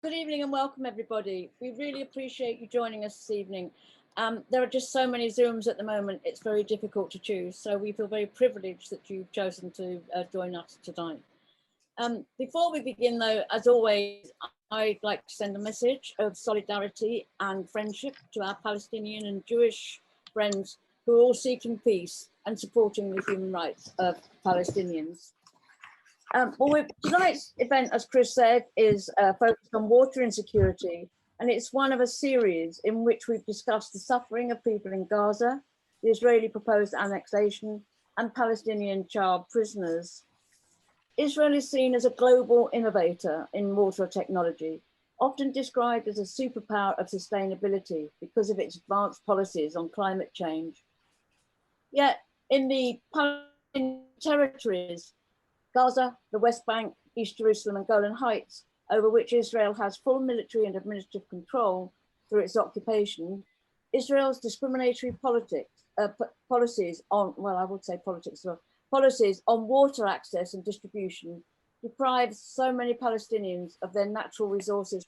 Good evening and welcome, everybody. We really appreciate you joining us this evening. There are just so many Zooms at the moment, it's very difficult to choose. So we feel very privileged that you've chosen to join us tonight. Before we begin, though, as always, I'd like to send a message of solidarity and friendship to our Palestinian and Jewish friends who are all seeking peace and supporting the human rights of Palestinians. Tonight's event, as Chris said, is focused on water insecurity, and it's one of a series in which we've discussed the suffering of people in Gaza, the Israeli proposed annexation, and Palestinian child prisoners. Israel is seen as a global innovator in water technology, often described as a superpower of sustainability because of its advanced policies on climate change. Yet in the Palestinian territories, Gaza, the West Bank, East Jerusalem and Golan Heights, over which Israel has full military and administrative control through its occupation, Israel's discriminatory policies on, well, I would say politics as well, policies on water access and distribution deprive so many Palestinians of their natural resources.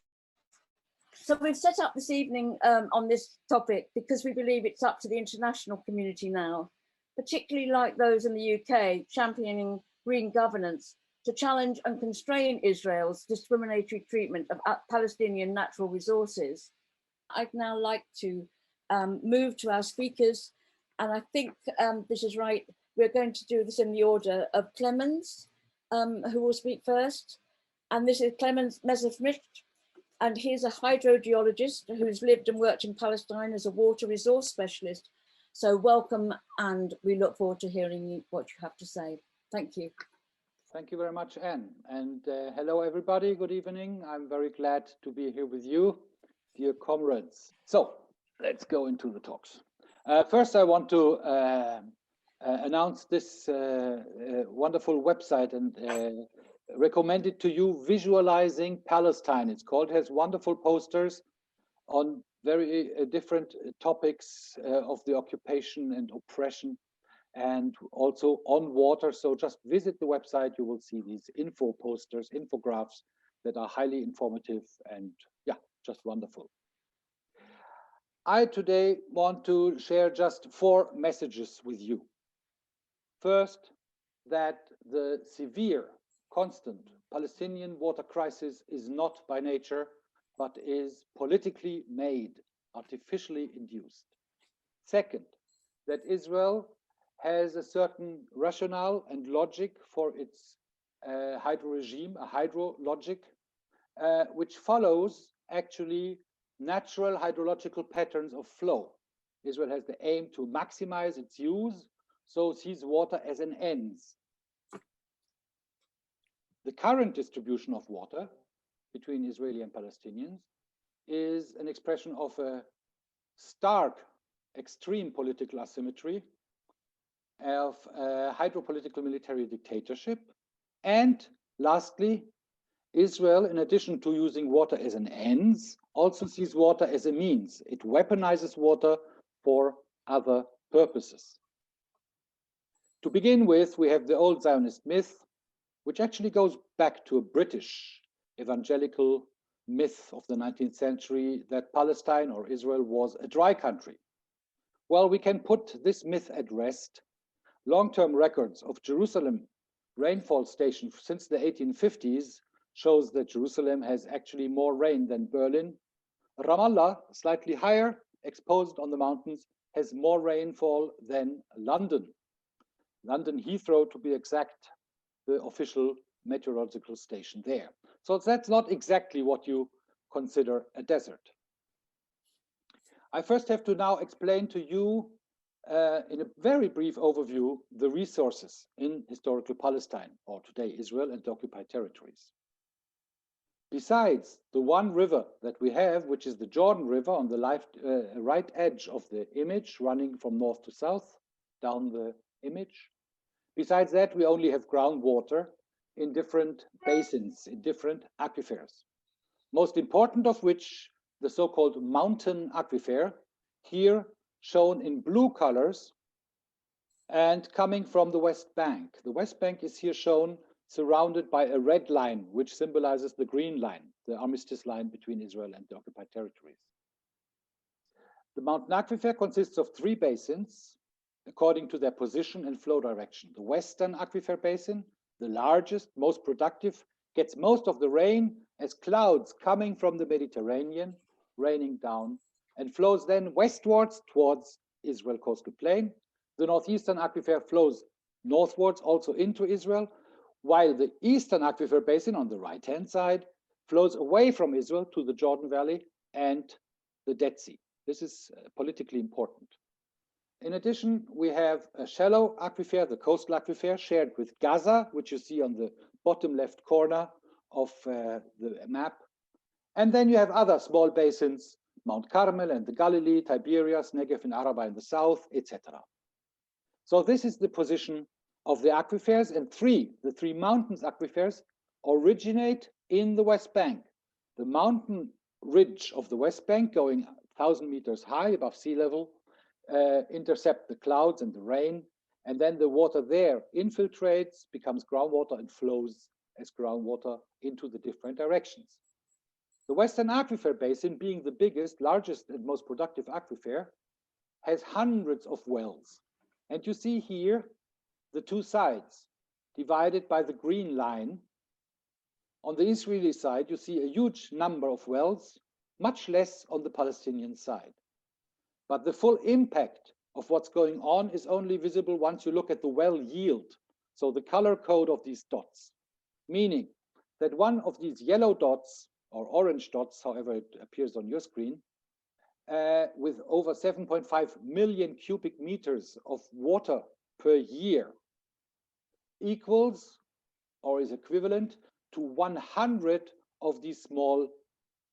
So we've set up this evening on this topic because we believe it's up to the international community now, particularly like those in the UK championing green governance, to challenge and constrain Israel's discriminatory treatment of Palestinian natural resources. I'd now like to move to our speakers, and I think this is right. We're going to do this in the order of Clemens, who will speak first. And this is Clemens Messershmid, and he's a hydrogeologist who's lived and worked in Palestine as a water resource specialist. So welcome, and we look forward to hearing what you have to say. Thank you. Thank you very much, Anne. And hello, everybody. Good evening. I'm very glad to be here with you, dear comrades. So let's go into the talks. First, I want to announce this wonderful website and recommend it to you, Visualizing Palestine. It's called, has wonderful posters on very different topics of the occupation and oppression, and also on water. So just visit the website, you will see these info posters, infographs that are highly informative and yeah, just wonderful. I today want to share just 4 messages with you. First, that the severe, constant Palestinian water crisis is not by nature, but is politically made, artificially induced. Second, that Israel has a certain rationale and logic for its hydro regime, a hydro logic, which follows actually natural hydrological patterns of flow. Israel has the aim to maximize its use, so sees water as an ends. The current distribution of water between Israeli and Palestinians is an expression of a stark, extreme political asymmetry, of hydropolitical military dictatorship. And lastly, Israel, in addition to using water as an ends, also sees water as a means. It weaponizes water for other purposes. To begin with, we have the old Zionist myth, which actually goes back to a British evangelical myth of the 19th century that Palestine or Israel was a dry country. Well, we can put this myth at rest. Long-term records of Jerusalem rainfall station since the 1850s shows that Jerusalem has actually more rain than Berlin. Ramallah, slightly higher, exposed on the mountains, has more rainfall than London. London Heathrow, to be exact, the official meteorological station there. So that's not exactly what you consider a desert. I first have to now explain to you in a very brief overview, the resources in historical Palestine, or today Israel and the occupied territories. Besides the one river that we have, which is the Jordan River on the right edge of the image, running from north to south down the image. Besides that, we only have groundwater in different basins, in different aquifers. Most important of which, the so-called mountain aquifer, here shown in blue colors and coming from the West Bank. The West Bank is here shown surrounded by a red line, which symbolizes the green line, the armistice line between Israel and the occupied territories. The mountain aquifer consists of 3 basins according to their position and flow direction. The western aquifer basin, the largest, most productive, gets most of the rain as clouds coming from the Mediterranean, raining down, and flows then westwards towards Israel coastal plain. The northeastern aquifer flows northwards also into Israel, while the eastern aquifer basin on the right-hand side flows away from Israel to the Jordan Valley and the Dead Sea. This is politically important. In addition, we have a shallow aquifer, the coastal aquifer, shared with Gaza, which you see on the bottom left corner of the map. And then you have other small basins, Mount Carmel and the Galilee, Tiberias, Negev and Araba in the south, etc. So this is the position of the aquifers, and the three mountains aquifers originate in the West Bank. The mountain ridge of the West Bank, going 1,000 meters high above sea level, intercept the clouds and the rain, and then the water there infiltrates, becomes groundwater, and flows as groundwater into the different directions. The Western Aquifer Basin, being the biggest, largest, and most productive aquifer, has hundreds of wells. And you see here the 2 sides divided by the green line. On the Israeli side, you see a huge number of wells, much less on the Palestinian side. But the full impact of what's going on is only visible once you look at the well yield, so the color code of these dots, meaning that one of these yellow dots, or orange dots, however it appears on your screen, with over 7.5 million cubic meters of water per year, equals or is equivalent to 100 of these small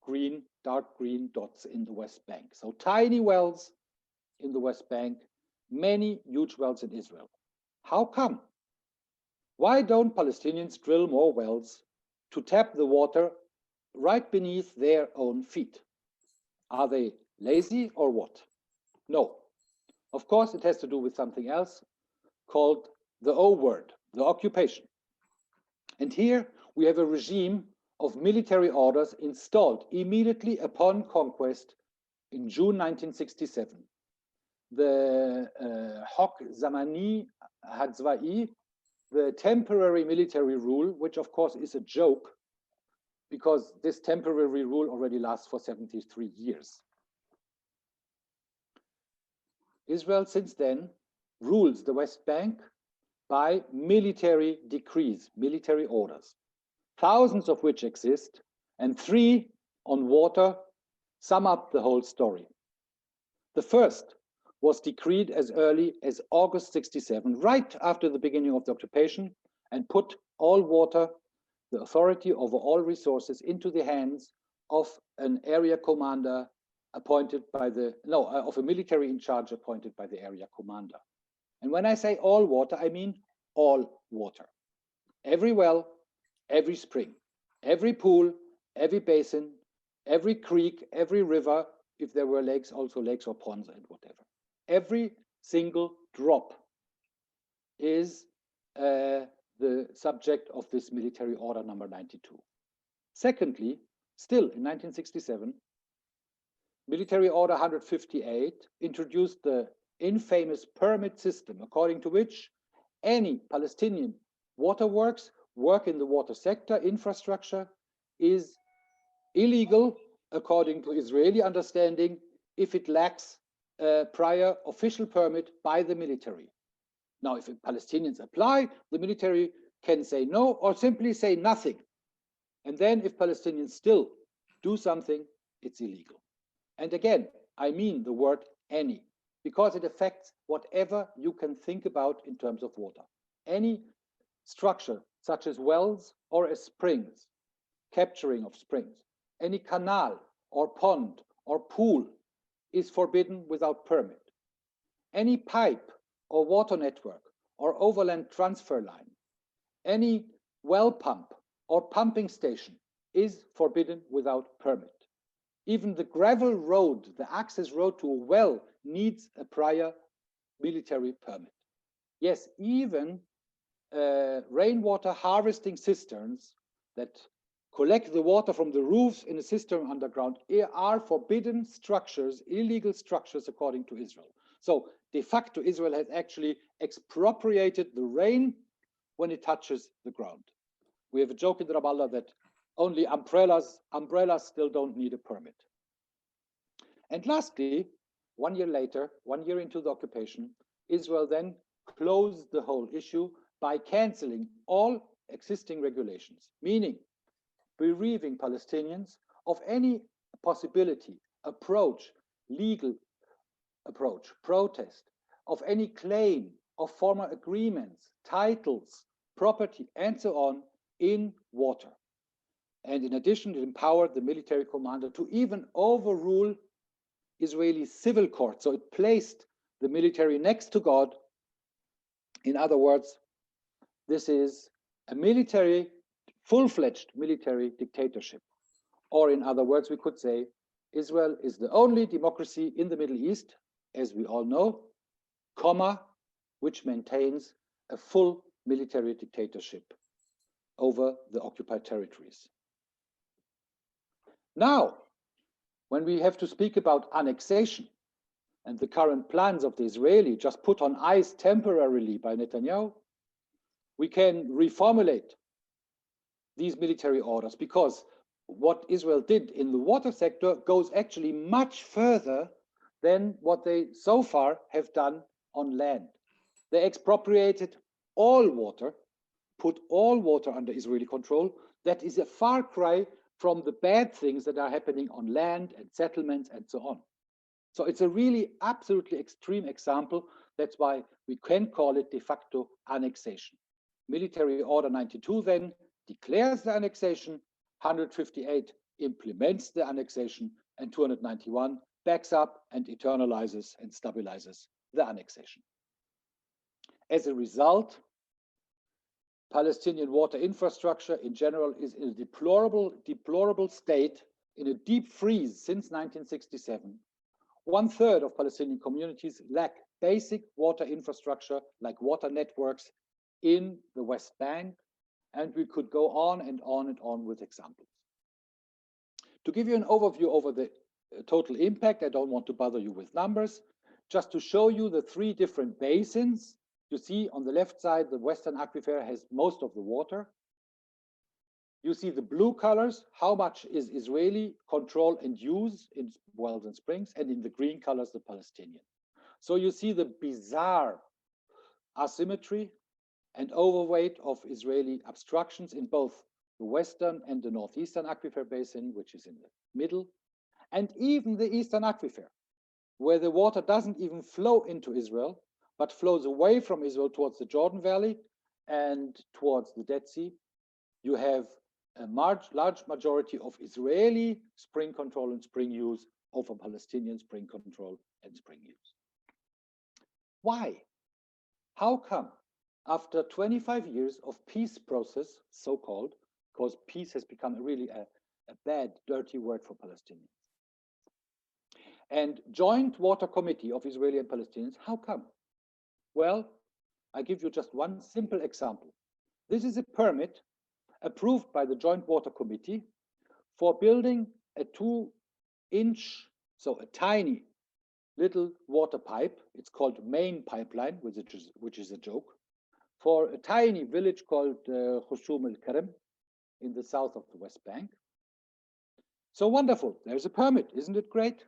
green, dark green dots in the West Bank. So tiny wells in the West Bank, many huge wells in Israel. How come? Why don't Palestinians drill more wells to tap the water right beneath their own feet? Are they lazy or what? No. Of course, it has to do with something else called the O word, the occupation. And here we have a regime of military orders installed immediately upon conquest in June 1967. The Hok Zamani Hadzwa'i, the temporary military rule, which of course is a joke because this temporary rule already lasts for 73 years. Israel since then rules the West Bank by military decrees, military orders, thousands of which exist, and 3 on water sum up the whole story. The first was decreed as early as August 67, right after the beginning of the occupation, and put all water, the authority over all resources, into the hands of an area commander appointed by of a military in charge appointed by the area commander. And when I say all water, I mean all water. Every well, every spring, every pool, every basin, every creek, every river, if there were lakes, also lakes or ponds and whatever. Every single drop is the subject of this military order number 92. Secondly, still in 1967, military order 158 introduced the infamous permit system, according to which any Palestinian waterworks, work in the water sector, infrastructure, is illegal according to Israeli understanding if it lacks a prior official permit by the military. Now, if Palestinians apply, the military can say no or simply say nothing. And then if Palestinians still do something, it's illegal. And again, I mean the word any, because it affects whatever you can think about in terms of water. Any structure, such as wells or as springs, capturing of springs, any canal or pond or pool is forbidden without permit. Any pipe or water network or overland transfer line, any well pump or pumping station is forbidden without permit. Even the gravel road, the access road to a well, needs a prior military permit. Yes, even rainwater harvesting cisterns that collect the water from the roofs in a cistern underground are forbidden structures, illegal structures according to Israel. So de facto, Israel has actually expropriated the rain when it touches the ground. We have a joke in Ramallah that only umbrellas still don't need a permit. And lastly, 1 year later, 1 year into the occupation, Israel then closed the whole issue by canceling all existing regulations, meaning bereaving Palestinians of any possibility, approach, legal approach, protest, of any claim of former agreements, titles, property, and so on in water. And in addition, it empowered the military commander to even overrule Israeli civil courts. So it placed the military next to God. In other words, this is a military, full-fledged military dictatorship. Or in other words, we could say Israel is the only democracy in the Middle East, as we all know, which maintains a full military dictatorship over the occupied territories. Now, when we have to speak about annexation and the current plans of the Israeli just put on ice temporarily by Netanyahu, we can reformulate these military orders, because what Israel did in the water sector goes actually much further than what they so far have done on land. They expropriated all water, put all water under Israeli control. That is a far cry from the bad things that are happening on land and settlements and so on. So it's a really absolutely extreme example. That's why we can call it de facto annexation. Military Order 92 then declares the annexation, 158 implements the annexation, and 291 backs up and eternalizes and stabilizes the annexation. As a result, Palestinian water infrastructure in general is in a deplorable state, in a deep freeze since 1967. 1/3 of Palestinian communities lack basic water infrastructure like water networks in the West Bank, and we could go on and on and on with examples. To give you an overview over the total impact, I don't want to bother you with numbers, just to show you the 3 different basins. You see on the left side, the Western Aquifer has most of the water. You see the blue colors, how much is Israeli control and use in wells and springs, and in the green colors, the Palestinian. So you see the bizarre asymmetry and overweight of Israeli obstructions in both the Western and the Northeastern Aquifer basin, which is in the middle, and even the Eastern Aquifer, where the water doesn't even flow into Israel, but flows away from Israel towards the Jordan Valley and towards the Dead Sea. You have a large majority of Israeli spring control and spring use over Palestinian spring control and spring use. Why? How come after 25 years of peace process, so-called, because peace has become really a bad, dirty word for Palestinians, and joint water committee of Israeli and Palestinians, how come? Well, I give you just one simple example. This is a permit approved by the Joint Water Committee for building a 2-inch, so a tiny little water pipe. It's called main pipeline, which is a joke, for a tiny village called Hexham al-Karem in the south of the West Bank. So wonderful, there's a permit, isn't it great?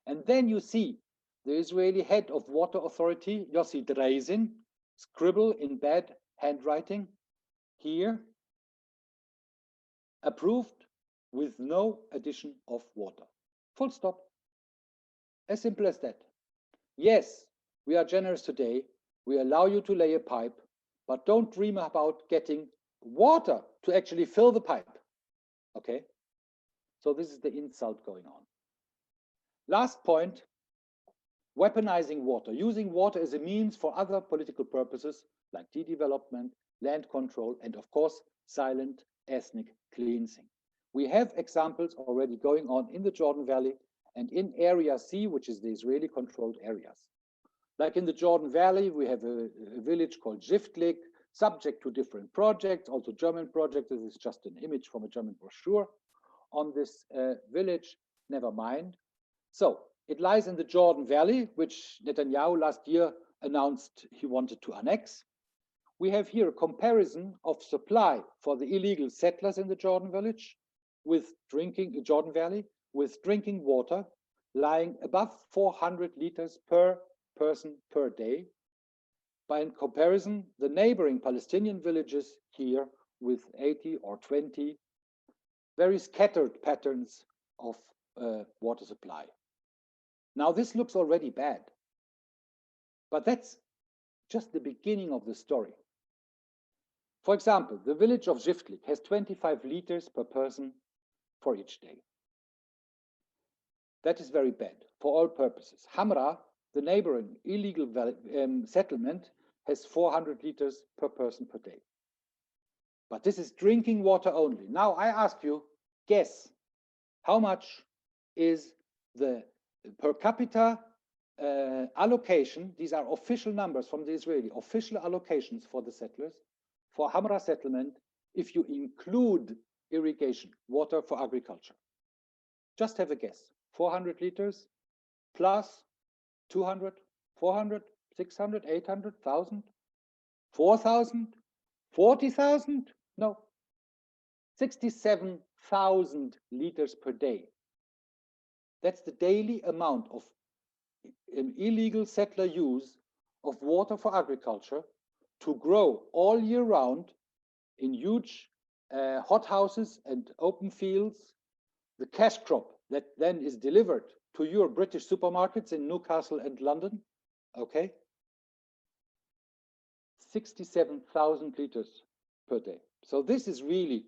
And then you see the Israeli head of water authority, Yossi Dreizin, scribble in bad handwriting here, approved with no addition of water. Full stop. As simple as that. Yes, we are generous today. We allow you to lay a pipe, but don't dream about getting water to actually fill the pipe. Okay? So this is the insult going on. Last point, weaponizing water, using water as a means for other political purposes like de-development, land control, and of course, silent ethnic cleansing. We have examples already going on in the Jordan Valley and in Area C, which is the Israeli-controlled areas. Like in the Jordan Valley, we have a village called Jiftlik, subject to different projects, also German projects. This is just an image from a German brochure on this village, never mind. So it lies in the Jordan Valley, which Netanyahu last year announced he wanted to annex. We have here a comparison of supply for the illegal settlers in the Jordan Village with Jordan Valley with drinking water lying above 400 liters per person per day. By comparison, the neighboring Palestinian villages here with 80 or 20 very scattered patterns of water supply. Now this looks already bad, but that's just the beginning of the story. For example, the village of Jiftlik has 25 liters per person for each day. That is very bad for all purposes. Hamra, the neighboring illegal settlement, has 400 liters per person per day. But this is drinking water only. Now I ask you, guess, how much is the per capita allocation? These are official numbers from the Israeli, official allocations for the settlers, for Hamra settlement, if you include irrigation, water for agriculture. Just have a guess. 400 liters plus 200, 400, 600, 800, 1,000, 4,000, 40,000? No. 67,000 liters per day. That's the daily amount of an illegal settler use of water for agriculture to grow all year round in huge hothouses and open fields, the cash crop that then is delivered to your British supermarkets in Newcastle and London, okay? 67,000 liters per day. So this is really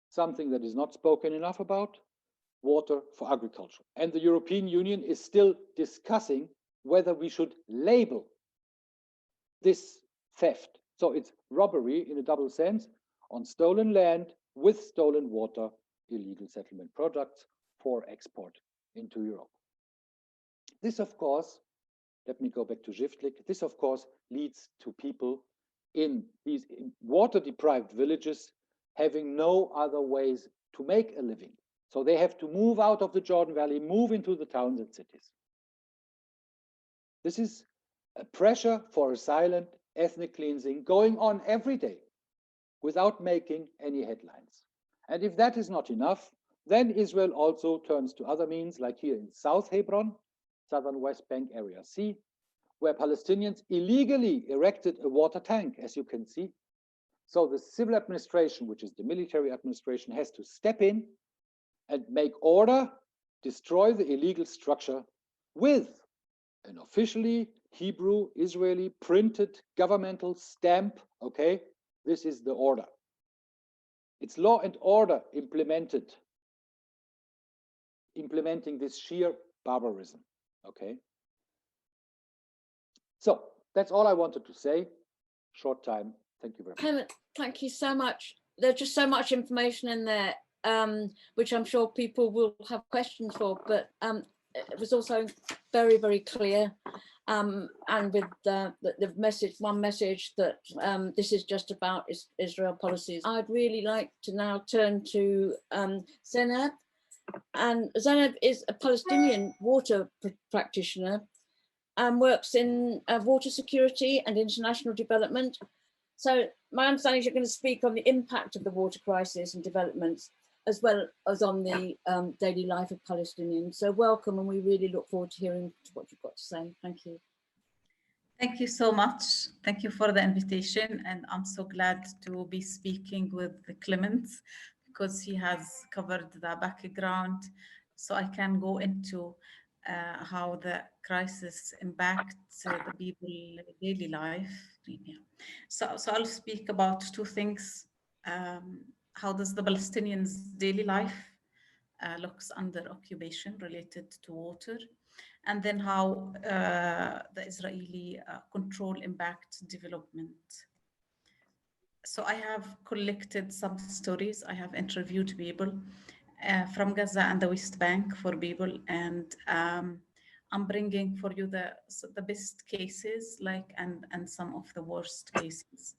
something that is not spoken enough about, water for agriculture. And the European Union is still discussing whether we should label this theft. So it's robbery in a double sense on stolen land with stolen water, illegal settlement products for export into Europe. This, of course, let me go back to Jiftlik. This, of course, leads to people in these water-deprived villages having no other ways to make a living. So they have to move out of the Jordan Valley, move into the towns and cities. This is a pressure for a silent ethnic cleansing going on every day without making any headlines. And if that is not enough, then Israel also turns to other means, like here in South Hebron, southern West Bank Area C, where Palestinians illegally erected a water tank, as you can see. So the civil administration, which is the military administration, has to step in and make order, destroy the illegal structure with an officially Hebrew Israeli printed governmental stamp. Okay, this is the order. It's law and order implementing this sheer barbarism. Okay, so that's all I wanted to say. Short time. Thank you very much. Clement, thank you so much. There's just so much information in there, which I'm sure people will have questions for, but it was also very, very clear. And with the message, one message that this is just about Israel policies. I'd really like to now turn to Zayneb. And Zayneb is a Palestinian water practitioner and works in water security and international development. So my understanding is you're going to speak on the impact of the water crisis and developments, as well as on the daily life of Palestinians. So welcome, and we really look forward to hearing what you've got to say. Thank you. Thank you so much. Thank you for the invitation. And I'm so glad to be speaking with Clemens because he has covered the background. So I can go into how the crisis impacts the people's daily life. Yeah. So I'll speak about two things. How does the Palestinians' daily life looks under occupation related to water? And then how the Israeli control impacts development. So I have collected some stories. I have interviewed people from Gaza and the West Bank for people, and I'm bringing for you the best cases, and some of the worst cases.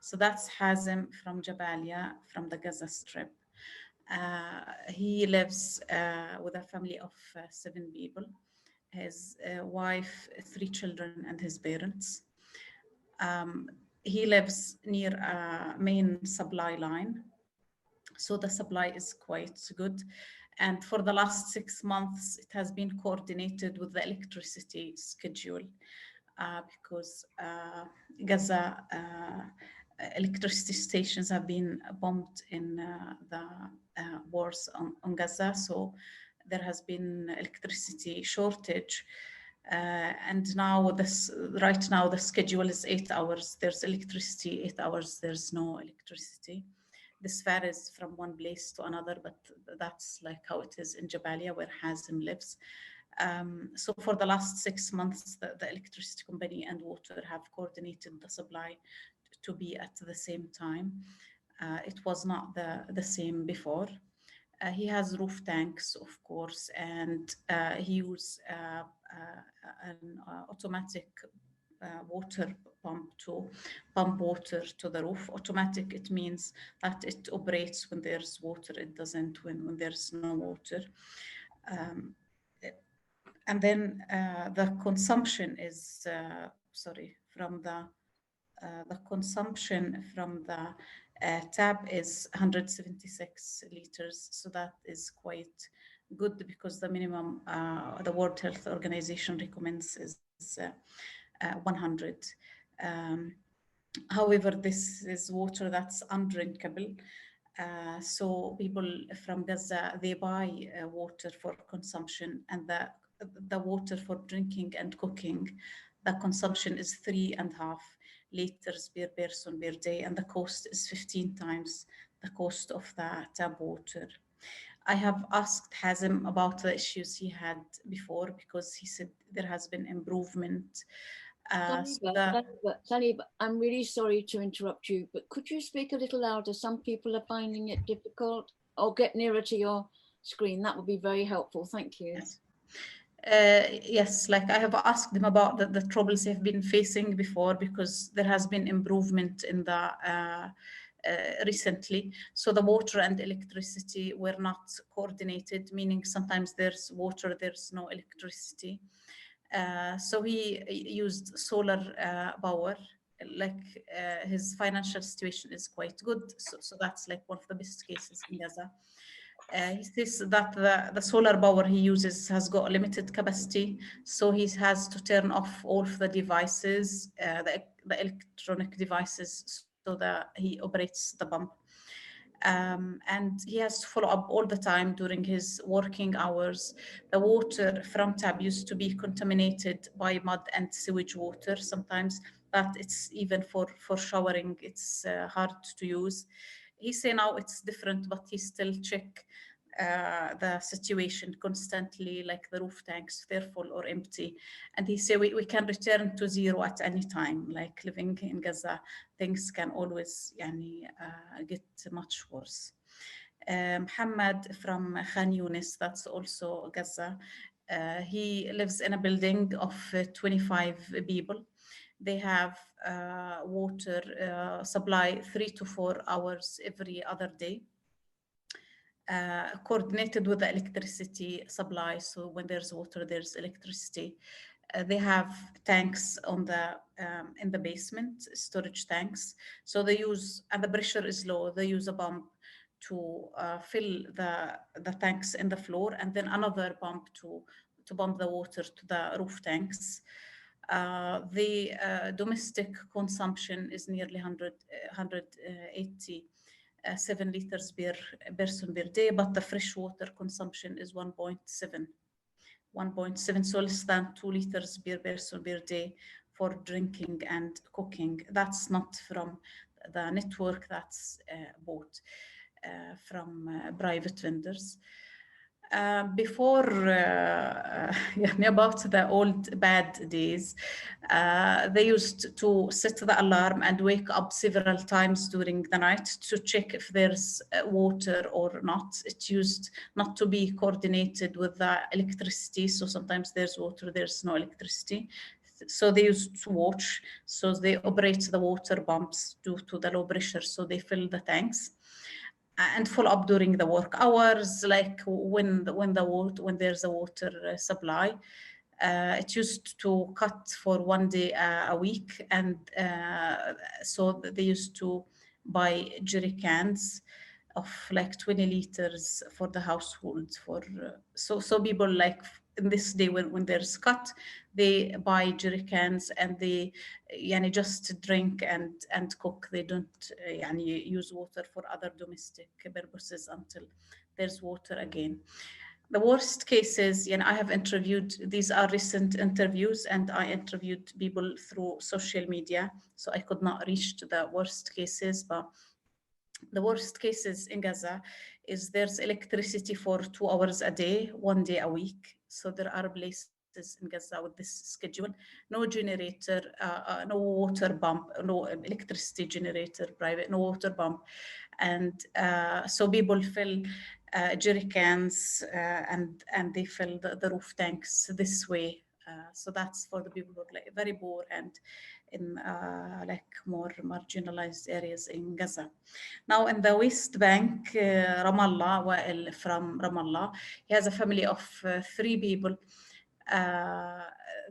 So that's Hazem from Jabalia, from the Gaza Strip. He lives with a family of 7 people, his wife, 3 children, and his parents. He lives near a main supply line, so the supply is quite good. And for the last 6 months, it has been coordinated with the electricity schedule because Gaza electricity stations have been bombed in the wars on Gaza. So there has been electricity shortage. And now right now the schedule is 8 hours. There's electricity, 8 hours, there's no electricity. This varies from one place to another, but that's like how it is in Jabalia, where Hazem lives. So for the last 6 months, the electricity company and water have coordinated the supply to be at the same time. It was not the same before. He has roof tanks, of course, and he uses an automatic water pump to pump water to the roof. Automatic, it means that it operates when there's water, it doesn't when there's no water. And then the consumption is, from the consumption from the tap is 176 liters. So that is quite good, because the minimum the World Health Organization recommends is 100. However, this is water that's undrinkable. So people from Gaza, they buy water for consumption, and the water for drinking and cooking, the consumption is 3.5 liters per person per day, and the cost is 15 times the cost of the tap water. I have asked Hazem about the issues he had before, because he said there has been improvement. Zayneb, I'm really sorry to interrupt you, but could you speak a little louder? Some people are finding it difficult. Or get nearer to your screen. That would be very helpful. Thank you. Yes. Yes, like I have asked them about the troubles they've been facing before, because there has been improvement in the recently. So the water and electricity were not coordinated, meaning sometimes there's water, there's no electricity. So he used solar power. Like his financial situation is quite good. So that's like one of the best cases in Gaza. He says that the solar power he uses has got a limited capacity, so he has to turn off all of the devices, the electronic devices, so that he operates the pump. And he has to follow up all the time during his working hours. The water from tap used to be contaminated by mud and sewage water. Sometimes that it's even for showering, it's hard to use. He say now it's different, but he still check the situation constantly, like the roof tanks, they're full or empty. And he say we can return to zero at any time. Like living in Gaza, things can always get much worse. Muhammad from Khan Yunis, that's also Gaza. He lives in a building of 25 people. They have water supply 3 to 4 hours every other day, coordinated with the electricity supply. So when there's water, there's electricity. They have tanks on the in the basement, storage tanks. So they use, and the pressure is low, they use a pump to fill the tanks in the floor, and then another pump to pump the water to the roof tanks. The domestic consumption is nearly 187 liters per person per day, but the freshwater consumption is 1.7, so less than 2 liters per person per day for drinking and cooking. That's not from the network, that's bought from private vendors. Before about the old bad days, they used to set the alarm and wake up several times during the night to check if there's water or not. It used not to be coordinated with the electricity, so sometimes there's water, there's no electricity. so they used to watch. So they operate the water pumps due to the low pressure. So they fill the tanks and follow up during the work hours, like when there's a water supply. It used to cut for 1 day a week, and so they used to buy jerry cans of like 20 liters for the household. For so people, like in this day when there's cut, they buy jerry cans and they just drink and cook. They don't use water for other domestic purposes until there's water again. The worst cases, I have interviewed, these are recent interviews, and I interviewed people through social media, so I could not reach to the worst cases. But the worst cases in Gaza is there's electricity for 2 hours a day, 1 day a week. So there are places in Gaza with this schedule: no generator, no water pump, no electricity generator, private, no water pump. And so people fill jerry cans and they fill the roof tanks this way. So that's for the people who are like very poor and in like more marginalized areas in Gaza. Now in the West Bank, Ramallah, Wael from Ramallah, he has a family of 3 people.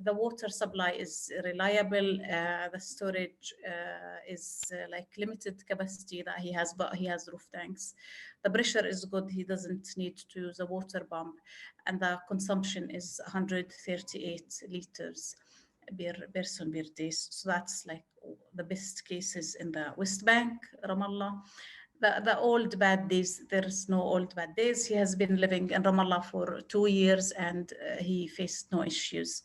The water supply is reliable. The storage is like limited capacity that he has, but he has roof tanks. The pressure is good. He doesn't need to use a water pump, and the consumption is 138 liters per person per day. So that's like the best cases in the West Bank, Ramallah. The old bad days, there's no old bad days. He has been living in Ramallah for 2 years and he faced no issues.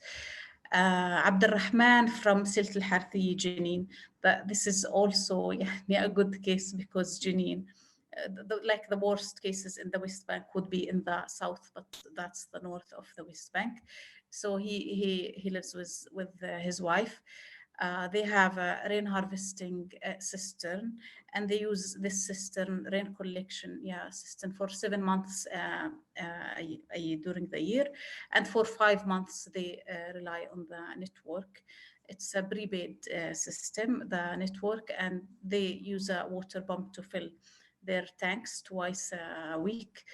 Abdurrahman from Silt al-Harthi, Jenin. This is also a good case, because Jenin, like the worst cases in the West Bank would be in the south, but that's the north of the West Bank. So he lives with his wife. They have a rain harvesting cistern, and they use this cistern, rain collection cistern, for 7 months during the year, and for 5 months they rely on the network. It's a prepaid system, the network, and they use a water pump to fill their tanks twice a week.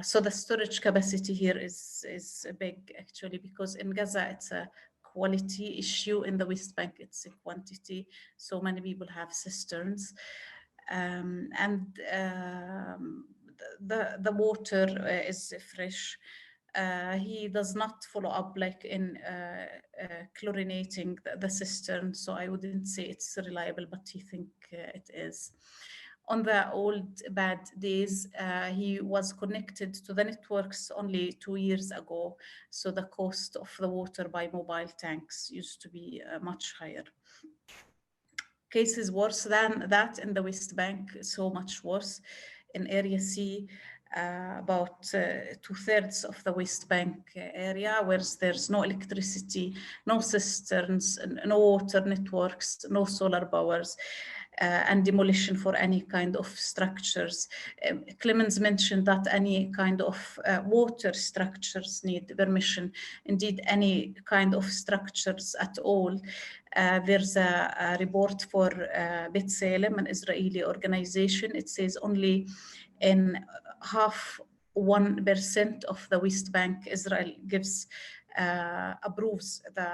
So the storage capacity here is big, actually, because in Gaza it's a quality issue. In the West Bank it's a quantity. So many people have cisterns, and the water is fresh. He does not follow up like in chlorinating the cistern, so I wouldn't say it's reliable, but he think it is. On the old bad days, he was connected to the networks only 2 years ago, so the cost of the water by mobile tanks used to be much higher. Cases worse than that in the West Bank, so much worse. In Area C, about 2/3 of the West Bank area, where there's no electricity, no cisterns, no water networks, no solar powers, and demolition for any kind of structures. Clemens mentioned that any kind of water structures need permission. Indeed, any kind of structures at all. There's a report for B'Tselem, an Israeli organization. It says only in 1% of the West Bank, Israel approves the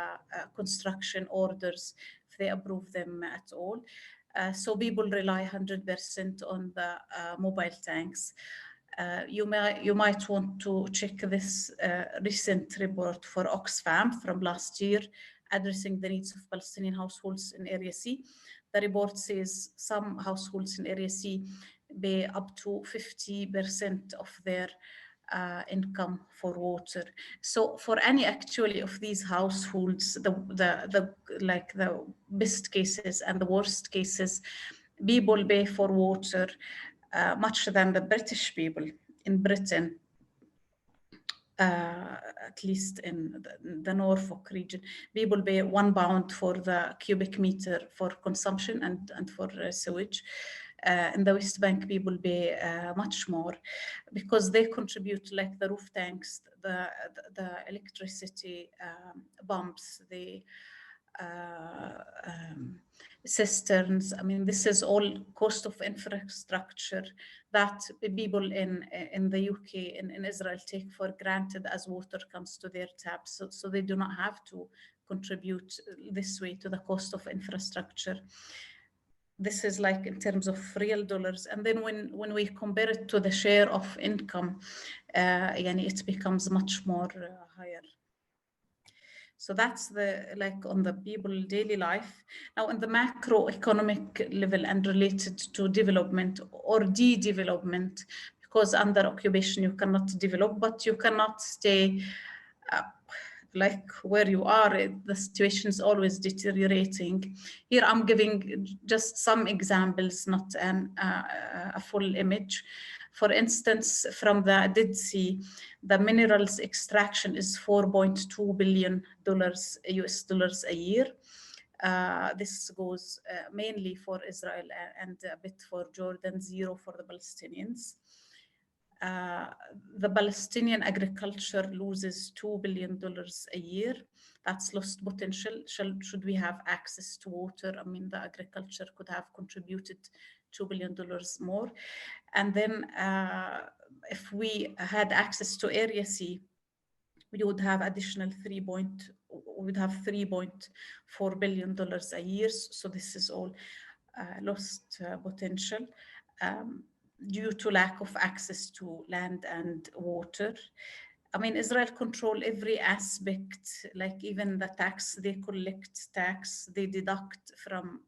construction orders, if they approve them at all. So people rely 100% on the mobile tanks. You might want to check this recent report for Oxfam from last year, addressing the needs of Palestinian households in Area C. The report says some households in Area C pay up to 50% of their income for water. So for any actually of these households, the best cases and the worst cases, people pay for water much than the British people in Britain. at least in the Norfolk region, people pay £1 for the cubic meter for consumption and for sewage. In the West Bank, people pay much more because they contribute, like the roof tanks, the electricity pumps, the cisterns. I mean, this is all cost of infrastructure that people in the UK, in Israel, take for granted as water comes to their taps. So they do not have to contribute this way to the cost of infrastructure. This is like in terms of real dollars. And then when we compare it to the share of income, it becomes much more higher. So that's on the people daily life. Now, on the macroeconomic level and related to development or de-development, because under occupation you cannot develop, but you cannot stay like where you are. The situation is always deteriorating. Here I'm giving just some examples, not a full image. For instance, from the Dead Sea, the minerals extraction is $4.2 billion US dollars a year. This goes mainly for Israel and a bit for Jordan, zero for the Palestinians. The Palestinian agriculture loses $2 billion a year. That's lost potential. Should we have access to water? I mean, the agriculture could have contributed $2 billion more. And then if we had access to Area C, we would have additional $3.4 billion a year. So this is all lost potential due to lack of access to land and water. I mean, Israel control every aspect, like even the tax, they collect tax, they deduct from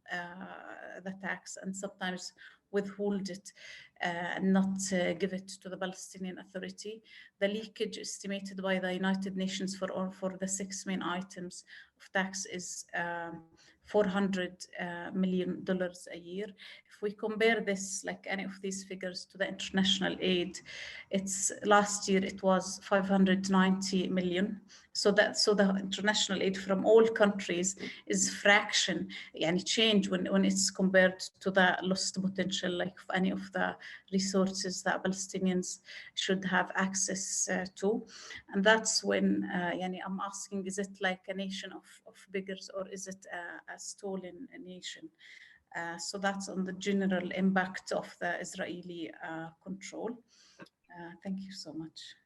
the tax and sometimes withhold it and not give it to the Palestinian Authority. The leakage estimated by the United Nations for the 6 main items of tax is $400 million a year. If we compare this, like any of these figures, to the international aid, last year it was 590 million. So the international aid from all countries is fraction, and change when it's compared to the lost potential, like of any of the resources that Palestinians should have access to. And that's when I'm asking, is it like a nation of beggars, or is it a stolen nation? So that's on the general impact of the Israeli control. Thank you so much.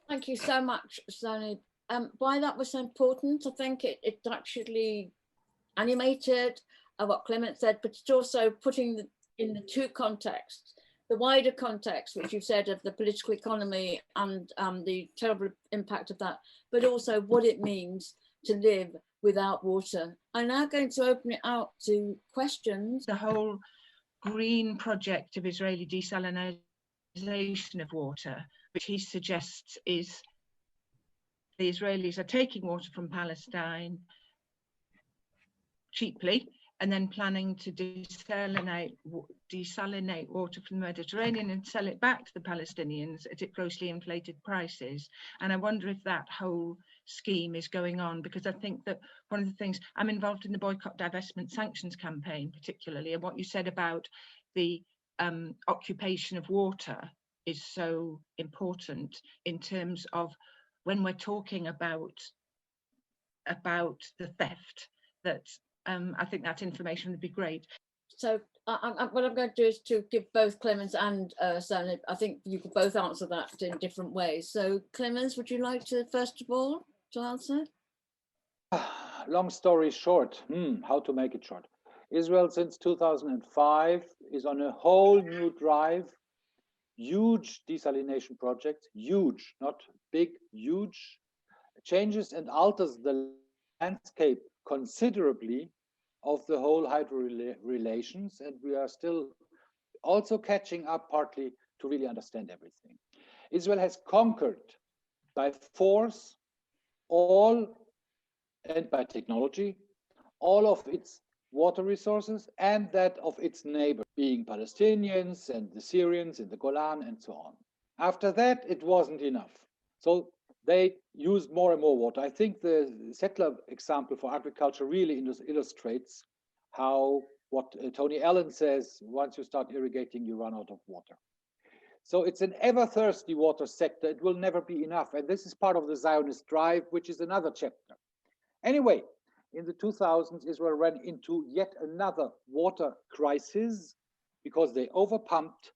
Thank you so much, Zayneb. Why that was so important, I think it actually animated what Clement said, but it's also putting in the two contexts, the wider context, which you've said, of the political economy and the terrible impact of that, but also what it means to live without water. I'm now going to open it out to questions. The whole green project of Israeli desalination of water, which he suggests is the Israelis are taking water from Palestine cheaply and then planning to desalinate water from the Mediterranean and sell it back to the Palestinians at grossly inflated prices. And I wonder if that whole scheme is going on, because I think that one of the things, I'm involved in the boycott, divestment, sanctions campaign particularly, and what you said about the occupation of water is so important in terms of when we're talking about the theft, that I think that information would be great. So what I'm going to do is to give both Clemens and Zayneb, I think you could both answer that in different ways. So Clemens, would you like to, first of all, to answer? Long story short, how to make it short. Israel since 2005 is on a whole new drive, huge desalination projects, huge, not big, huge, changes and alters the landscape considerably of the whole hydro relations, and we are still also catching up partly to really understand everything. Israel has conquered by force all, and by technology, all of its water resources and that of its neighbors, being Palestinians and the Syrians in the Golan and so on. After that, it wasn't enough. So they use more and more water. I think the settler example for agriculture really illustrates how what Tony Allen says, once you start irrigating, you run out of water. So it's an ever thirsty water sector. It will never be enough. And this is part of the Zionist drive, which is another chapter. Anyway, in the 2000s, Israel ran into yet another water crisis because they overpumped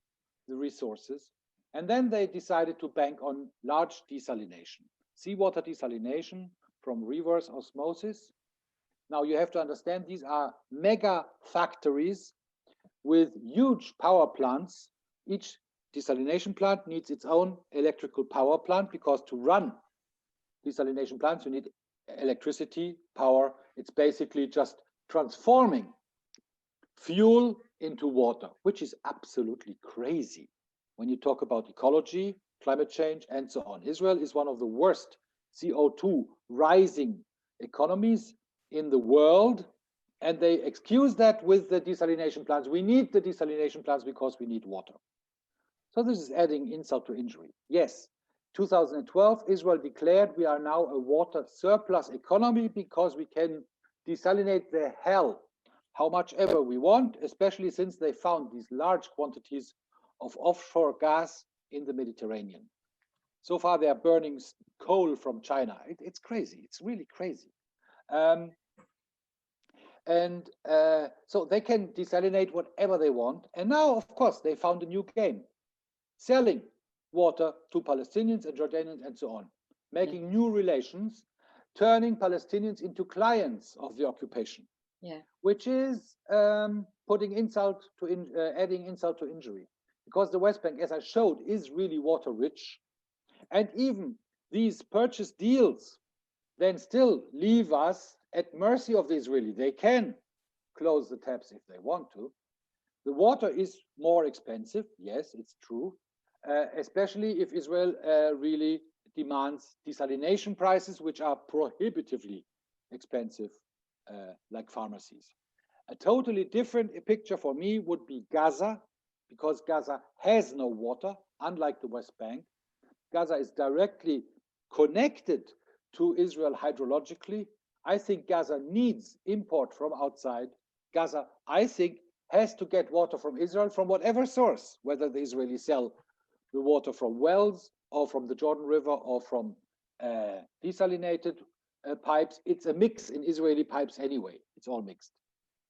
the resources. And then they decided to bank on large desalination, seawater desalination from reverse osmosis. Now you have to understand these are mega factories with huge power plants. Each desalination plant needs its own electrical power plant because to run desalination plants, you need electricity, power. It's basically just transforming fuel into water, which is absolutely crazy when you talk about ecology, climate change, and so on. Israel is one of the worst CO2 rising economies in the world, and they excuse that with the desalination plants. We need the desalination plants because we need water. So this is adding insult to injury. Yes, 2012, Israel declared we are now a water surplus economy because we can desalinate the hell how much ever we want, especially since they found these large quantities of offshore gas in the Mediterranean. So far, they are burning coal from China. It's crazy. It's really crazy. So they can desalinate whatever they want. And now, of course, they found a new game, selling water to Palestinians and Jordanians and so on, making new relations, turning Palestinians into clients of the occupation, which is putting insult to adding insult to injury. Because the West Bank, as I showed, is really water rich. And even these purchase deals then still leave us at mercy of the Israeli. They can close the taps if they want to. The water is more expensive. Yes, it's true. Especially if Israel really demands desalination prices, which are prohibitively expensive, like pharmacies. A totally different picture for me would be Gaza, because Gaza has no water, unlike the West Bank. Gaza is directly connected to Israel hydrologically. I think Gaza needs import from outside. Gaza, I think, has to get water from Israel from whatever source, whether the Israelis sell the water from wells or from the Jordan River or from desalinated pipes. It's a mix in Israeli pipes anyway. It's all mixed.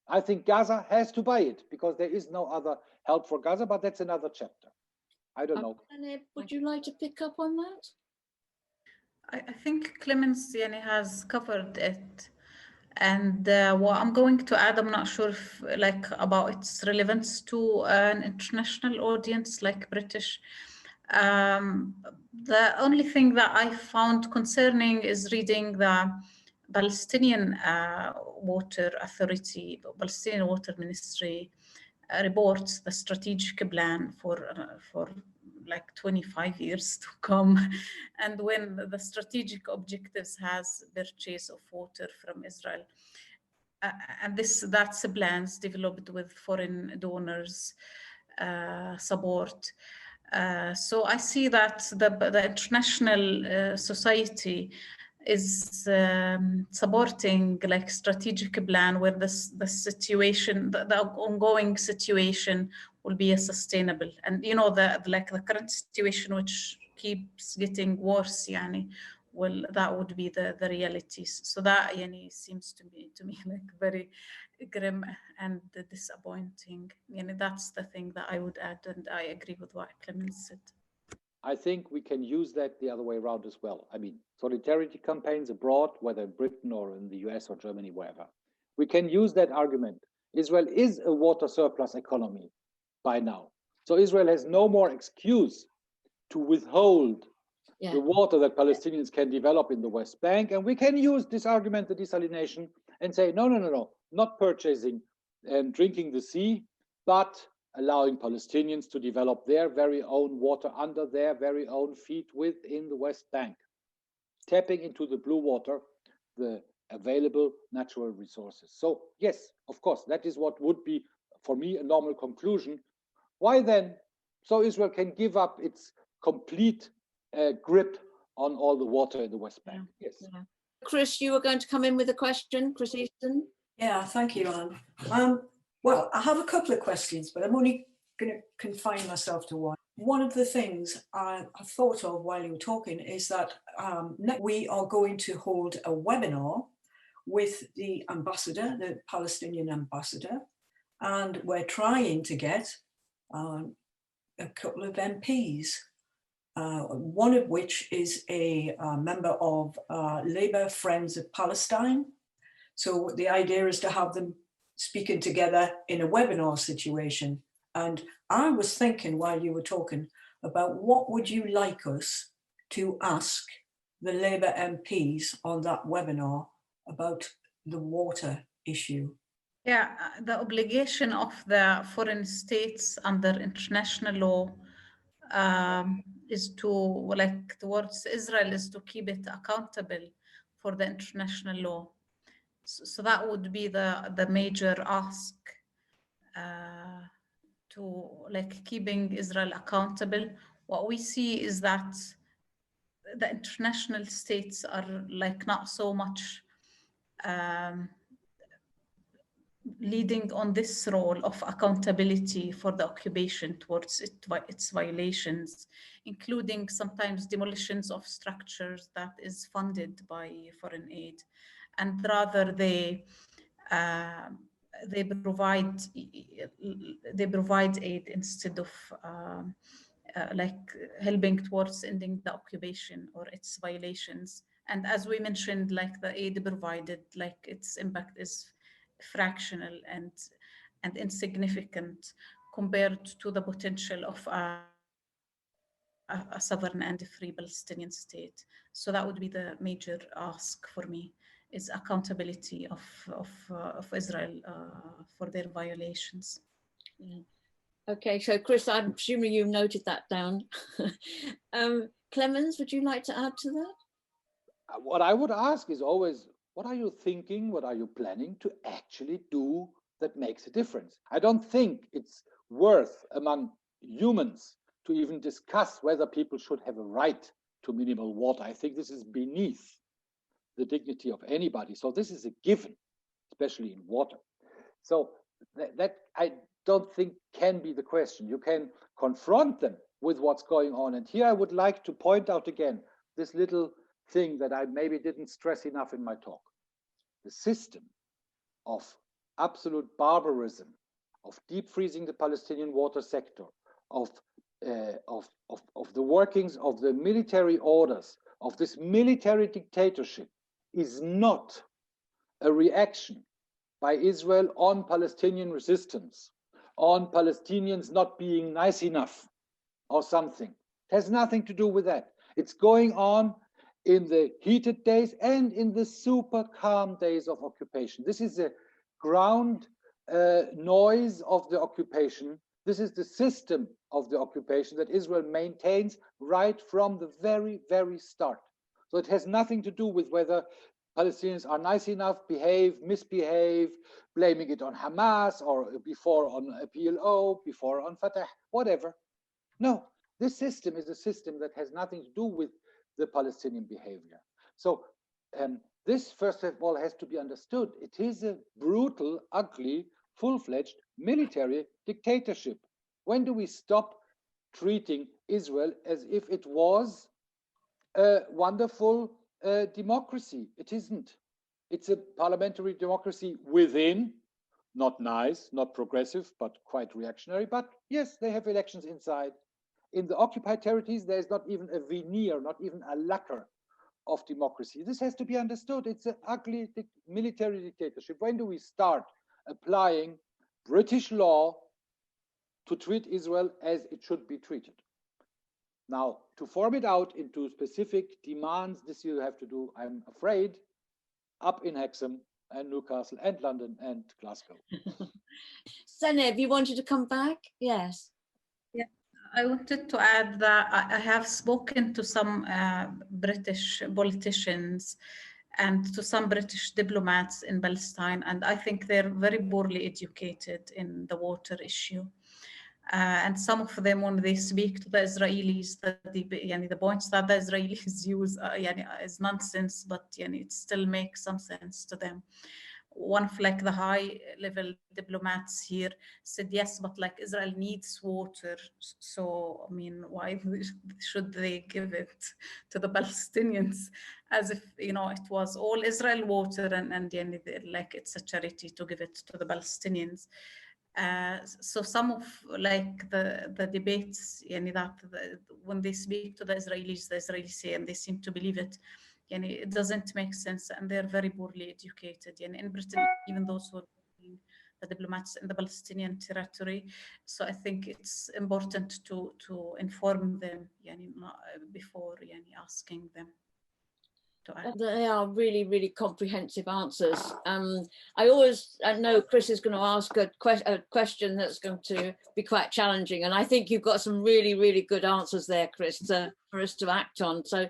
I think Gaza has to buy it because there is no other help for Gaza, but that's another chapter. I don't know. Zayneb, would you like to pick up on that? I think Clemens has covered it. And what I'm going to add, I'm not sure if, about its relevance to an international audience like British. The only thing that I found concerning is reading the Palestinian Water Authority, Palestinian Water Ministry reports, the strategic plan for like 25 years to come, and when the strategic objectives has purchase of water from Israel, and that's plans developed with foreign donors support. So I see that the international society is supporting like strategic plan where the situation, the ongoing situation will be a sustainable, and the current situation which keeps getting worse, that would be the realities. So that seems to me like very grim and disappointing. That's the thing that I would add, and I agree with what Clemens said. I think we can use that the other way around as well. I mean, solidarity campaigns abroad, whether in Britain or in the US or Germany, wherever. We can use that argument. Israel is a water surplus economy by now. So Israel has no more excuse to withhold the water that Palestinians can develop in the West Bank. And we can use this argument, the desalination, and say, no, not purchasing and drinking the sea, but allowing Palestinians to develop their very own water under their very own feet within the West Bank, tapping into the blue water, the available natural resources. So yes, of course, that is what would be, for me, a normal conclusion. Why then? So Israel can give up its complete grip on all the water in the West Bank. Yeah. Yes. Yeah. Chris, you were going to come in with a question, Chris Easton. Yeah, thank you, Anne. Well, I have a couple of questions, but I'm only going to confine myself to one. One of the things I thought of while you were talking is that we are going to hold a webinar with the ambassador, the Palestinian ambassador, and we're trying to get a couple of MPs, one of which is a member of Labour Friends of Palestine. So the idea is to have them speaking together in a webinar situation. And I was thinking while you were talking about what would you like us to ask the Labour MPs on that webinar about the water issue? Yeah, the obligation of the foreign states under international law is to, like, towards Israel, is to keep it accountable for the international law. So that would be the major ask, to, like, keeping Israel accountable. What we see is that the international states are, like, not so much leading on this role of accountability for the occupation towards its violations, including sometimes demolitions of structures that is funded by foreign aid, and rather they provide aid instead of like helping towards ending the occupation or its violations. And as we mentioned, like, the aid provided, like, its impact is fractional and insignificant compared to the potential of a sovereign and free Palestinian state. So that would be the major ask for me, is accountability of Israel for their violations. Yeah. Okay, so Chris, I'm assuming you noted that down. Clemens, would you like to add to that? What I would ask is always, what are you thinking, what are you planning to actually do that makes a difference? I don't think it's worth among humans to even discuss whether people should have a right to minimal water. I think this is beneath the dignity of anybody. So this is a given, especially in water. So that I don't think can be the question. You can confront them with what's going on. And here I would like to point out again this little thing that I maybe didn't stress enough in my talk. The system of absolute barbarism, of deep freezing the Palestinian water sector, of the workings of the military orders, of this military dictatorship, is not a reaction by Israel on Palestinian resistance, on Palestinians not being nice enough or something. It has nothing to do with that. It's going on in the heated days and in the super calm days of occupation. This is a ground noise of the occupation. This is the system of the occupation that Israel maintains right from the very, very start. So it has nothing to do with whether Palestinians are nice enough, behave, misbehave, blaming it on Hamas or before on PLO, before on Fatah, whatever. No, this system is a system that has nothing to do with the Palestinian behavior. So this, first of all, has to be understood. It is a brutal, ugly, full-fledged military dictatorship. When do we stop treating Israel as if it was a wonderful democracy? It isn't. It's a parliamentary democracy within, not nice, not progressive, but quite reactionary. But yes, they have elections inside. In the occupied territories, there's not even a veneer, not even a lacquer of democracy. This has to be understood. It's an ugly military dictatorship. When do we start applying British law to treat Israel as it should be treated? Now, to form it out into specific demands, this you have to do, I'm afraid, up in Hexham and Newcastle and London and Glasgow. Zayneb, you wanted to come back? Yes. Yeah, I wanted to add that I have spoken to some British politicians and to some British diplomats in Palestine, and I think they're very poorly educated in the water issue. And some of them, when they speak to the Israelis, the points that the Israelis use is nonsense, but it still makes some sense to them. One of like the high level diplomats here said, yes, but like Israel needs water. So, I mean, why should they give it to the Palestinians? As if, it was all Israel water and like it's a charity to give it to the Palestinians. So some of like the debates, when they speak to the Israelis say, and they seem to believe it, it doesn't make sense, and they're very poorly educated. In Britain, even those who are the diplomats in the Palestinian territory. So I think it's important to inform them before asking them. They are really, really comprehensive answers. I know Chris is going to ask a question that's going to be quite challenging, and I think you've got some really, really good answers there, Chris, for us to act on. So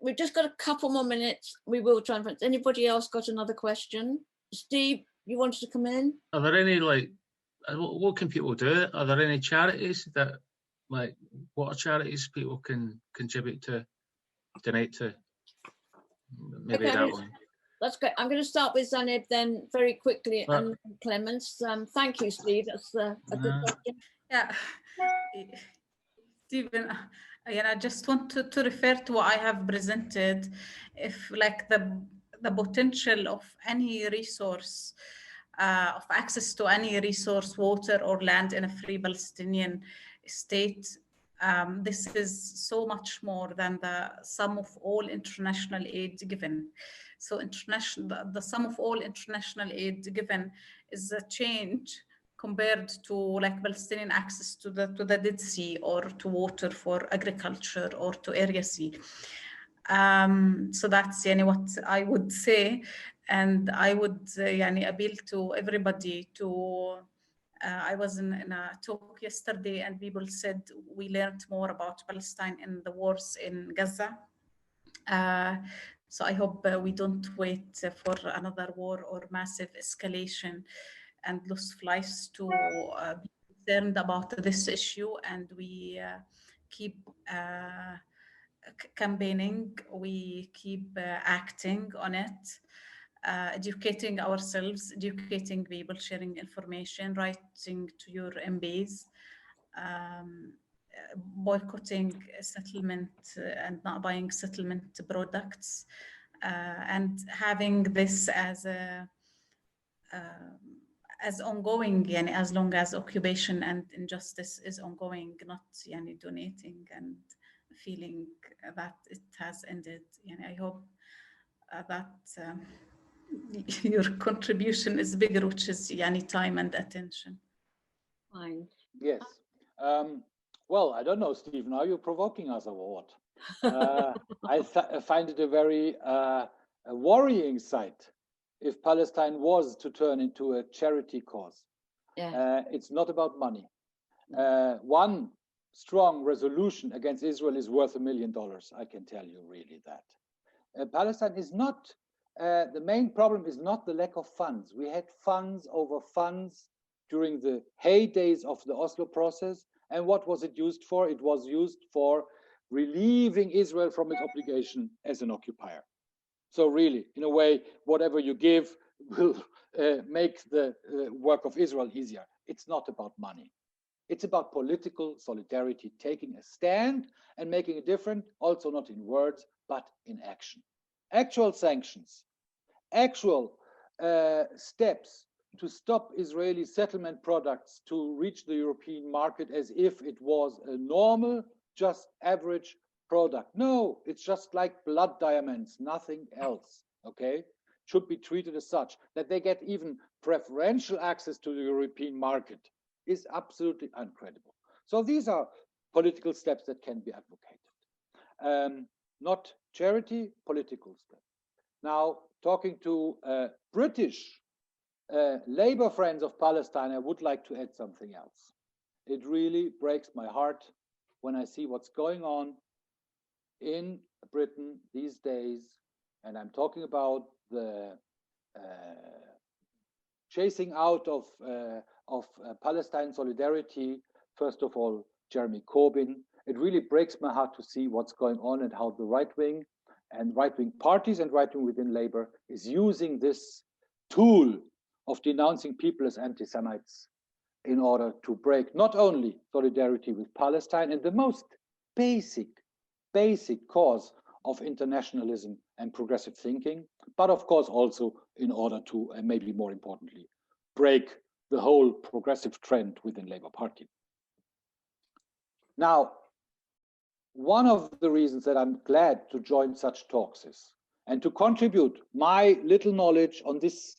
we've just got a couple more minutes. We will try and find. Anybody else got another question? Steve, you wanted to come in? Are there any, like, what can people do? Are there any charities that, like, what are charities people can contribute to, donate to? Maybe okay, that one. That's great. I'm going to start with Zayneb then very quickly, and Clemens. Thank you, Steve. That's a good question. Yeah, Stephen, I just want to refer to what I have presented. If like the potential of any resource, of access to any resource, water or land in a free Palestinian state, this is so much more than the sum of all international aid given. So the sum of all international aid given is a change compared to like Palestinian access to the Dead Sea, or to water for agriculture, or to Area C. So that's what I would say, and I would appeal to everybody to. I was in a talk yesterday, and people said we learned more about Palestine in the wars in Gaza. So I hope we don't wait for another war or massive escalation and loss of lives to be concerned about this issue, and we keep campaigning, we keep acting on it, educating ourselves, educating people, sharing information, writing to your MBs, boycotting settlement and not buying settlement products, and having this as ongoing, as long as occupation and injustice is ongoing, not donating and feeling that it has ended. I hope that your contribution is bigger, which is time and attention. Fine. Yes. Well, I don't know, Steve, now you're provoking us or what? I find it a very worrying sight if Palestine was to turn into a charity cause. Yeah. It's not about money. One strong resolution against Israel is worth $1 million. I can tell you really that. Palestine is not, the main problem is not the lack of funds. We had funds over funds during the heydays of the Oslo process. And what was it used for? It was used for relieving Israel from its obligation as an occupier. So really, in a way, whatever you give will make the work of Israel easier. It's not about money. It's about political solidarity, taking a stand and making a difference, also not in words, but in action. Actual sanctions, actual steps to stop Israeli settlement products to reach the European market as if it was a normal, just average product. No, it's just like blood diamonds, nothing else, okay? Should be treated as such. That they get even preferential access to the European market is absolutely incredible. So these are political steps that can be advocated. Not charity, political steps. Now, talking to British Labour friends of Palestine, I would like to add something else. It really breaks my heart when I see what's going on in Britain these days, and I'm talking about the chasing out of Palestine solidarity first of all, Jeremy Corbyn. It really breaks my heart to see what's going on and how the right-wing and right-wing parties and right-wing within Labour is using this tool of denouncing people as anti-Semites in order to break not only solidarity with Palestine and the most basic cause of internationalism and progressive thinking, but of course also in order to, and maybe more importantly, break the whole progressive trend within Labour Party. Now, one of the reasons that I'm glad to join such talks is, and to contribute my little knowledge on this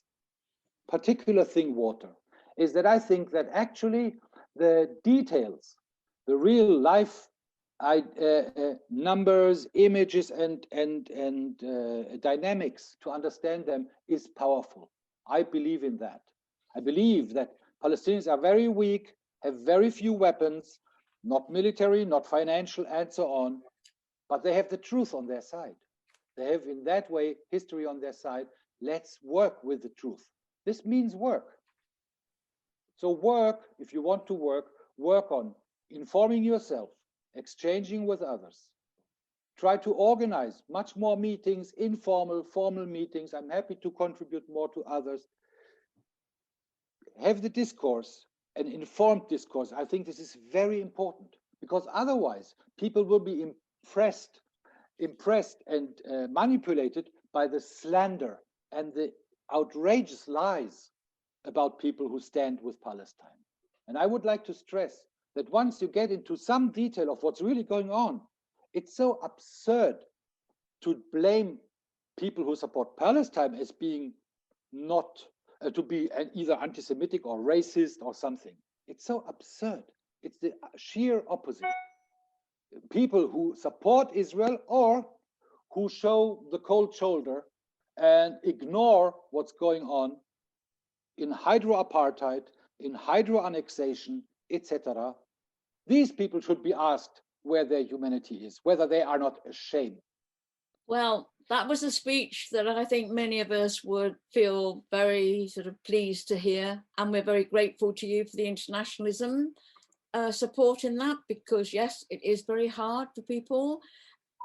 particular thing, water, is that I think that actually the details, the real life numbers, images, and dynamics to understand them is powerful. I believe in that. I believe that Palestinians are very weak, have very few weapons, not military, not financial, and so on, but they have the truth on their side. They have, in that way, history on their side. Let's work with the truth. This means work. So work, if you want to work on informing yourself, exchanging with others. Try to organize much more meetings, informal, formal meetings. I'm happy to contribute more to others. Have the discourse, an informed discourse. I think this is very important, because otherwise people will be impressed and manipulated by the slander and the outrageous lies about people who stand with Palestine. And I would like to stress that once you get into some detail of what's really going on, it's so absurd to blame people who support Palestine as being not, to be either anti-Semitic or racist or something. It's so absurd. It's the sheer opposite. People who support Israel or who show the cold shoulder and ignore what's going on in hydro-apartheid, in hydro-annexation, etc. These people should be asked where their humanity is, whether they are not ashamed. Well, that was a speech that I think many of us would feel very sort of pleased to hear. And we're very grateful to you for the internationalism support in that, because yes, it is very hard for people.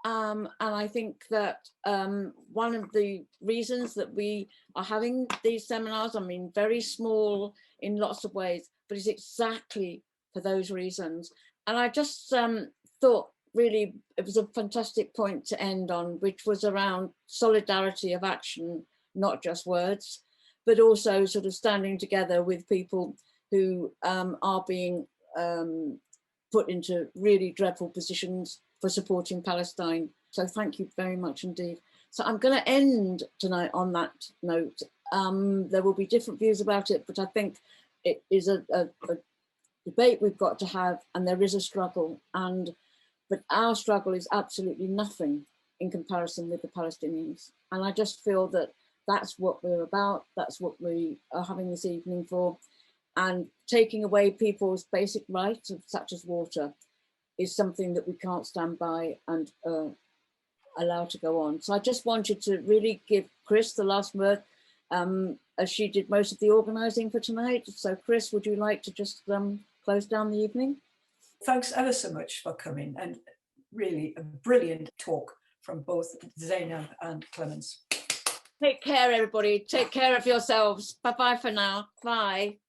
And I think that one of the reasons that we are having these seminars, I mean, very small in lots of ways, but it's exactly for those reasons. And I just thought really it was a fantastic point to end on, which was around solidarity of action, not just words, but also sort of standing together with people who are being put into really dreadful positions for supporting Palestine. So thank you very much indeed. So I'm going to end tonight on that note. There will be different views about it, but I think it is a debate we've got to have, and there is a struggle, but our struggle is absolutely nothing in comparison with the Palestinians. And I just feel that that's what we're about. That's what we are having this evening for. And taking away people's basic rights, such as water, is something that we can't stand by and allow to go on. So I just wanted to really give Chris the last word, as she did most of the organising for tonight. So Chris, would you like to just close down the evening? Thanks ever so much for coming, and really a brilliant talk from both Zayneb and Clemens. Take care, everybody. Take care of yourselves. Bye-bye for now. Bye.